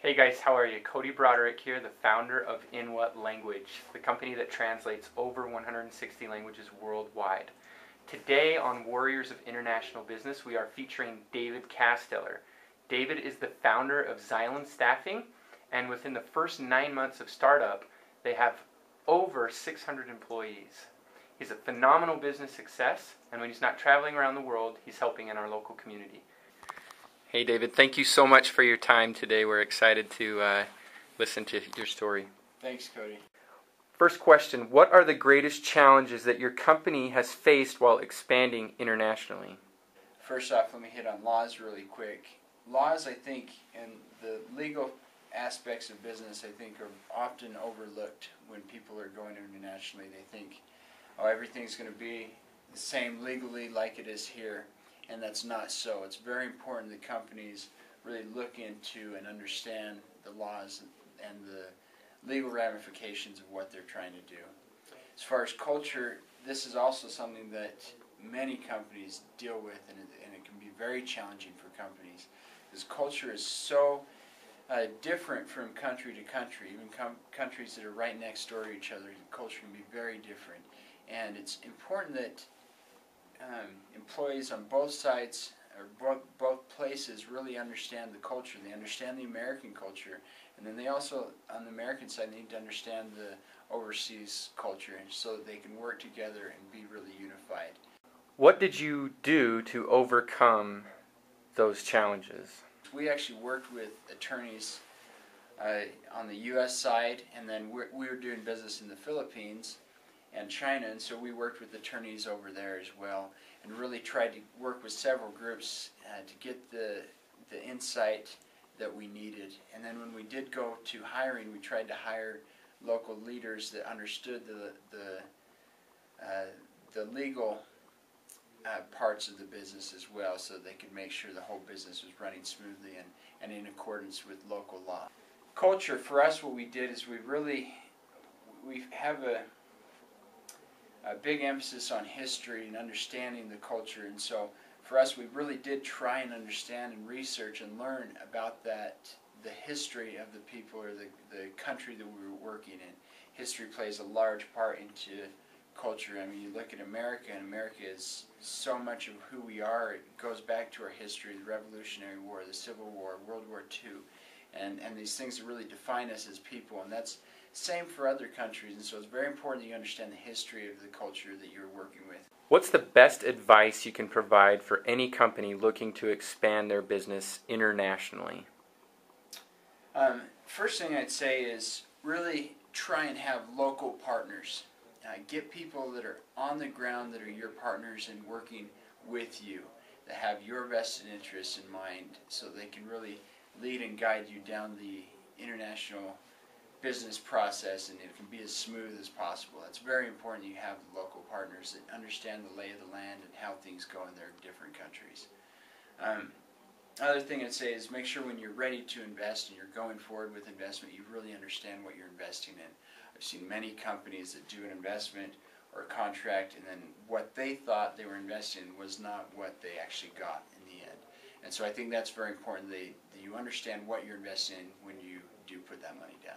Hey guys, how are you? Cody Broderick here, the founder of inWhatLanguage, the company that translates over 160 languages worldwide. Today on Warriors of International Business, we are featuring David Kasteler. David is the founder of Zylun Staffing, and within the first 9 months of startup, they have over 600 employees. He's a phenomenal business success, and when he's not traveling around the world, he's helping in our local community. Hey David, thank you so much for your time today. We're excited to listen to your story. Thanks, Cody. First question, what are the greatest challenges that your company has faced while expanding internationally? First off, let me hit on laws really quick. Laws, I think, and the legal aspects of business, I think, are often overlooked when people are going internationally. They think, oh, everything's going to be the same legally like it is here. And that's not so. It's very important that companies really look into and understand the laws and the legal ramifications of what they're trying to do. As far as culture, this is also something that many companies deal with, and it can be very challenging for companies, because culture is so different from country to country. Even countries that are right next door to each other, culture can be very different. And it's important that employees on both sides or both places really understand the culture. They understand the American culture, and then they also, on the American side, need to understand the overseas culture, and so that they can work together and be really unified. What did you do to overcome those challenges? We actually worked with attorneys on the U.S. side, and then we were doing business in the Philippines and China, and so we worked with attorneys over there as well, and really tried to work with several groups to get the insight that we needed. And then when we did go to hiring, we tried to hire local leaders that understood the legal parts of the business as well, so they could make sure the whole business was running smoothly and in accordance with local law. Culture, for us, what we did is we have a big emphasis on history and understanding the culture, and so for us we really did try and understand and research and learn about the history of the people or the country that we were working in. History plays a large part into culture. I mean, you look at America, and America is so much of who we are. It goes back to our history, the Revolutionary War, the Civil War, World War II, and these things that really define us as people, and that's same for other countries, and so it's very important that you understand the history of the culture that you're working with. What's the best advice you can provide for any company looking to expand their business internationally? First thing I'd say is really try and have local partners. Get people that are on the ground that are your partners and working with you, that have your vested interests in mind, so they can really lead and guide you down the international business process, and it can be as smooth as possible. It's very important you have local partners that understand the lay of the land and how things go in their different countries. Other thing I'd say is make sure when you're ready to invest and you're going forward with investment, you really understand what you're investing in. I've seen many companies that do an investment or a contract, and then what they thought they were investing in was not what they actually got in the end. And so I think that's very important that you understand what you're investing in when you do put that money down.